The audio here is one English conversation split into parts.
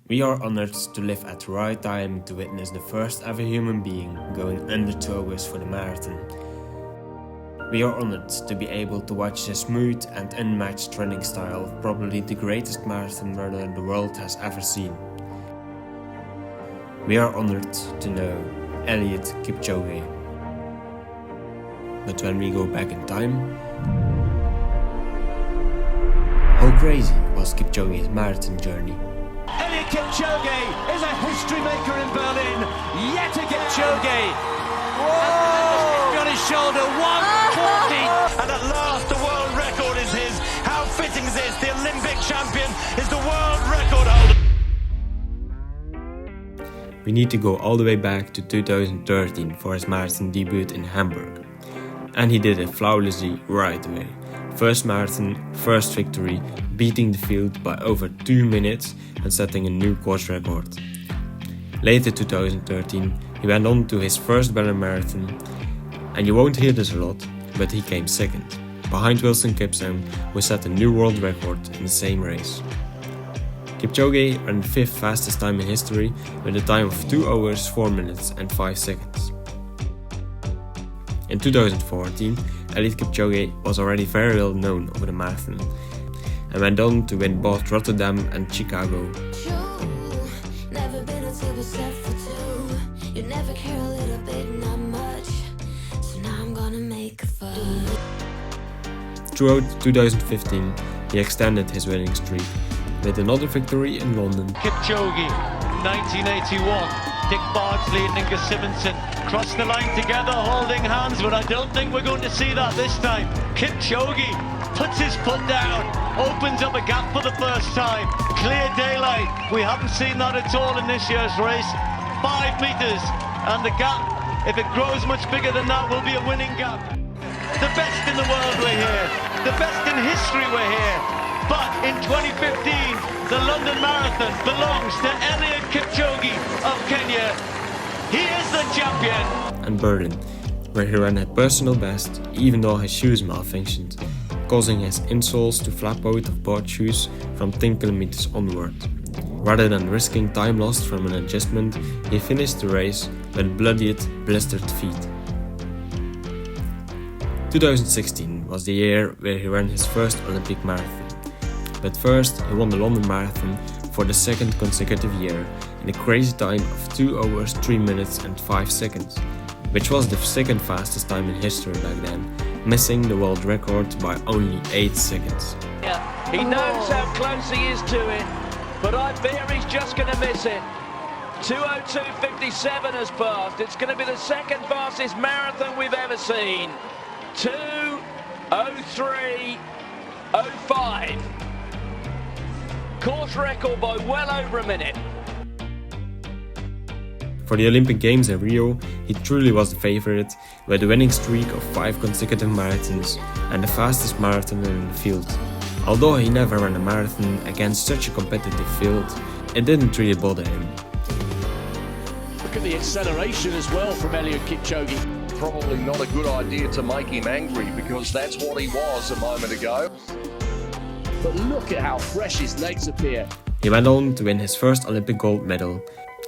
We are honored to live at the right time to witness the first ever human being going under 2 hours for the marathon. We are honored to be able to watch the smooth and unmatched running style of probably the greatest marathon runner the world has ever seen. We are honored to know Eliud Kipchoge. But when we go back in time, how crazy was Kipchoge's marathon journey? Eliud Kipchoge is a history maker in Berlin. Yet again, Kipchoge. Whoa! On his shoulder, 140. And at last, the world record is his. How fitting is this? The Olympic champion is the world record holder. We need to go all the way back to 2013 for his marathon debut in Hamburg. And he did it flawlessly right away. First marathon, first victory, beating the field by over 2 minutes and setting a new course record. Later 2013, he went on to his first Berlin Marathon, and you won't hear this a lot, but he came second, behind Wilson Kipsang, who set a new world record in the same race. Kipchoge ran the 5th fastest time in history with a time of 2 hours, 4 minutes and 5 seconds. In 2014, Eliud Kipchoge was already very well known over the marathon and went on to win both Rotterdam and Chicago. Throughout 2015, he extended his winning streak with another victory in London. Kipchoge, 1981. Dick Bardsley and Inga Simonson cross the line together, holding hands, but I don't think we're going to see that this time. Kipchoge puts his foot down, opens up a gap for the first time. Clear daylight. We haven't seen that at all in this year's race. 5 meters, and the gap, if it grows much bigger than that, will be a winning gap. The best in the world we're here. The best in history we're here. But in 2015, the London Marathon belongs to Eliud Kipchoge of Kenya. He is the champion. And Berlin, where he ran at personal best, even though his shoes malfunctioned, causing his insoles to flap out of both shoes from 10 kilometers onward. Rather than risking time lost from an adjustment, he finished the race with bloodied, blistered feet. 2016 was the year where he ran his first Olympic marathon. But first, he won the London Marathon for the 2nd consecutive year in a crazy time of 2 hours, 3 minutes and 5 seconds, which was the 2nd fastest time in history back then, missing the world record by only 8 seconds. Yeah, he knows how close he is to it, but I fear he's just going to miss it. 2:02.57 has passed. It's going to be the 2nd fastest marathon we've ever seen. 2:03.05. Course record by well over a minute. For the Olympic Games in Rio, he truly was the favorite, with a winning streak of 5 consecutive marathons and the fastest marathoner in the field. Although he never ran a marathon against such a competitive field, it didn't really bother him. Look at the acceleration as well from Eliud Kipchoge. Probably not a good idea to make him angry, because that's what he was a moment ago. But look at how fresh his legs appear. He went on to win his first Olympic gold medal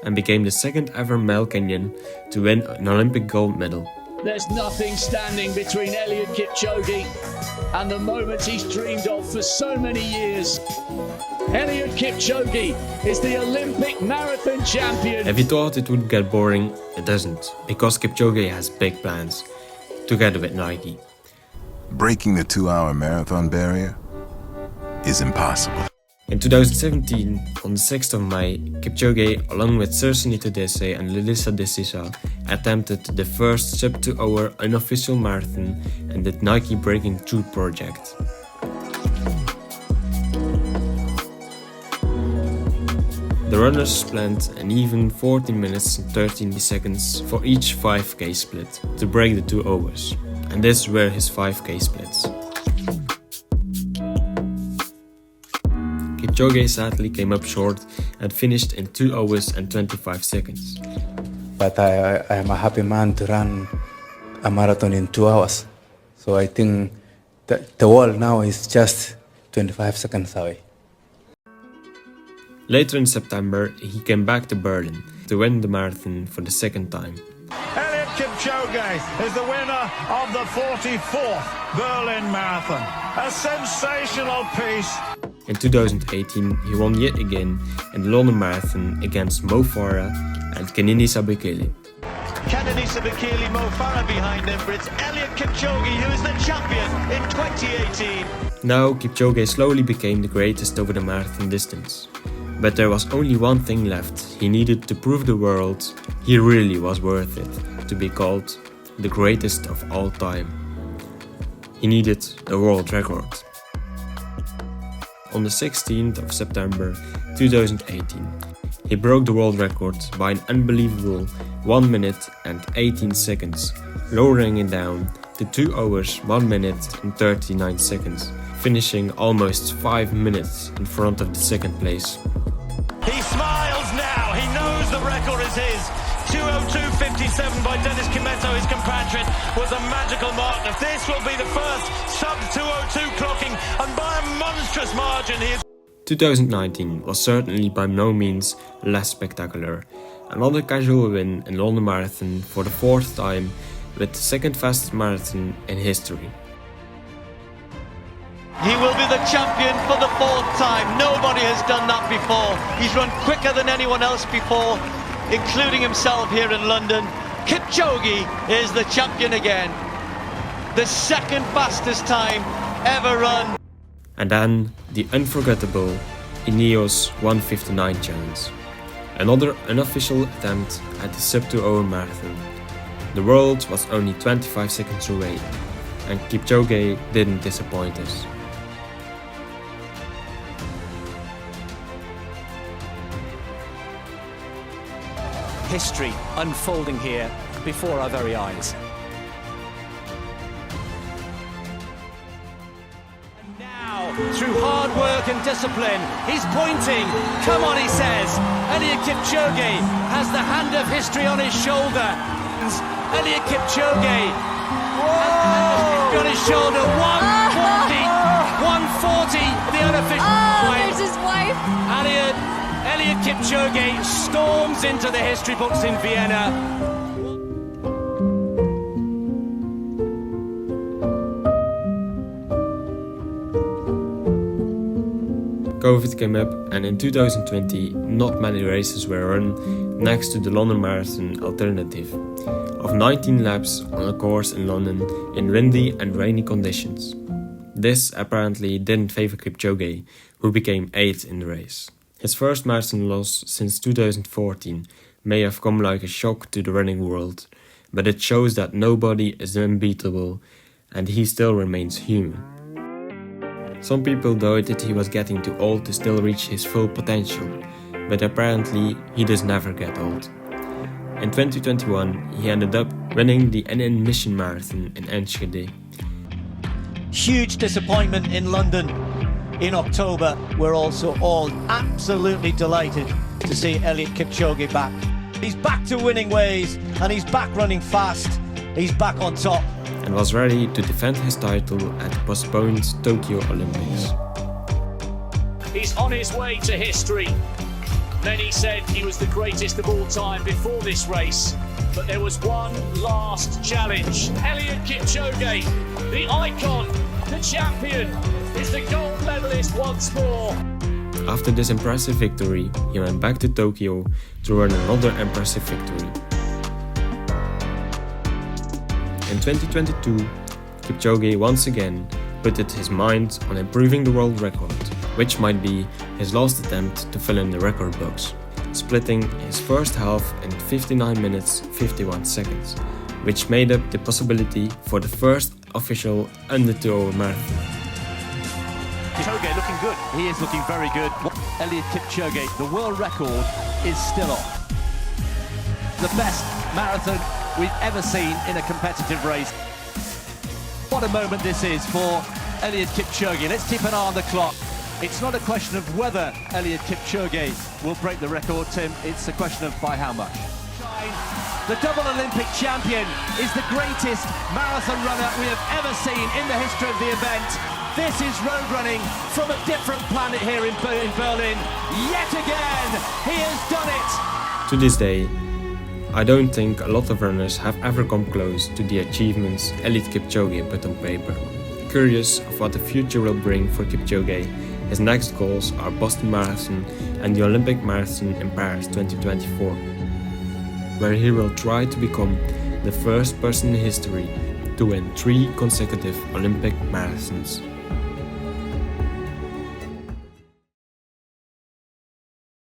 and became the 2nd ever male Kenyan to win an Olympic gold medal. There's nothing standing between Eliud Kipchoge and the moments he's dreamed of for so many years. Eliud Kipchoge is the Olympic marathon champion. If you thought it would get boring, it doesn't, because Kipchoge has big plans, together with Nike. Breaking the 2-hour marathon barrier is impossible. In 2017, on the 6th of May, Kipchoge, along with Sersenito Dese and Lelisa Desisa, attempted the first sub-2 hour unofficial marathon in the Nike Breaking Through project. The runners planned an even 14 minutes and 13 seconds for each 5k split to break the 2 hours, and these were his 5k splits. Kipchoge sadly came up short and finished in 2 hours and 25 seconds. But I am a happy man to run a marathon in 2 hours. So I think that the world now is just 25 seconds away. Later in September, he came back to Berlin to win the marathon for the second time. Eliud Kipchoge is the winner of the 44th Berlin Marathon. A sensational piece. In 2018, he won yet again in the London Marathon against Mo Farah and Kenenisa Bekele. Kenenisa Bekele, Mo Farah behind him, but it's Eliud Kipchoge who is the champion in 2018. Now Kipchoge slowly became the greatest over the marathon distance. But there was only one thing left. He needed to prove the world he really was worth it to be called the greatest of all time. He needed the world record. On the 16th of September 2018, he broke the world record by an unbelievable 1 minute and 18 seconds, lowering it down to 2 hours, 1 minute and 39 seconds, finishing almost 5 minutes in front of the second place. He smiles now, he knows the record is his. 2:02.57 by Dennis Kimetto, his compatriot, was a magical mark. This will be the first sub-2:02 clocking, and by a monstrous margin he is... 2019 was certainly by no means less spectacular. Another casual win in London Marathon for the 4th time, with the second fastest marathon in history. He will be the champion for the 4th time. Nobody has done that before. He's run quicker than anyone else before, including himself here in London. Kipchoge is the champion again. The second fastest time ever run. And then the unforgettable Ineos 1:59 challenge. Another unofficial attempt at the sub-2-hour marathon. The world was only 25 seconds away, and Kipchoge didn't disappoint us. History unfolding here before our very eyes. And now, through hard work and discipline, he's pointing. Come on, he says. Eliud Kipchoge has the hand of history on his shoulder. Eliud Kipchoge on his shoulder. 140, the unofficial time. There's his wife. Eliud Kipchoge storms into the history books in Vienna. COVID came up, and in 2020 not many races were run next to the London Marathon alternative of 19 laps on a course in London in windy and rainy conditions. This apparently didn't favor Kipchoge, who became 8th in the race. His first marathon loss since 2014 may have come like a shock to the running world, but it shows that nobody is unbeatable and he still remains human. Some people doubted he was getting too old to still reach his full potential, but apparently he does never get old. In 2021 he ended up winning the NN Mission Marathon in Enschede. Huge disappointment in London in October. We're also all absolutely delighted to see Eliud Kipchoge back. He's back to winning ways, and he's back running fast. He's back on top. And was ready to defend his title at the postponed Tokyo Olympics. He's on his way to history. Many said he was the greatest of all time before this race, but there was one last challenge. Eliud Kipchoge, the icon, the champion, is the gold medalist once more. After this impressive victory, he went back to Tokyo to run another impressive victory. In 2022, Kipchoge once again put his mind on improving the world record, which might be his last attempt to fill in the record books, splitting his first half in 59 minutes 51 seconds, which made up the possibility for the first official under 2-hour marathon. Kipchoge looking good. He is looking very good. Eliud Kipchoge, the world record is still on. The best marathon we've ever seen in a competitive race. What a moment this is for Eliud Kipchoge. Let's keep an eye on the clock. It's not a question of whether Eliud Kipchoge will break the record, Tim. It's a question of by how much. The double Olympic champion is the greatest marathon runner we have ever seen in the history of the event. This is road running from a different planet here in Berlin. Yet again, he has done it. To this day, I don't think a lot of runners have ever come close to the achievements Eliud Kipchoge put on paper. Curious of what the future will bring for Kipchoge, his next goals are Boston Marathon and the Olympic Marathon in Paris 2024, where he will try to become the first person in history to win 3 consecutive Olympic marathons.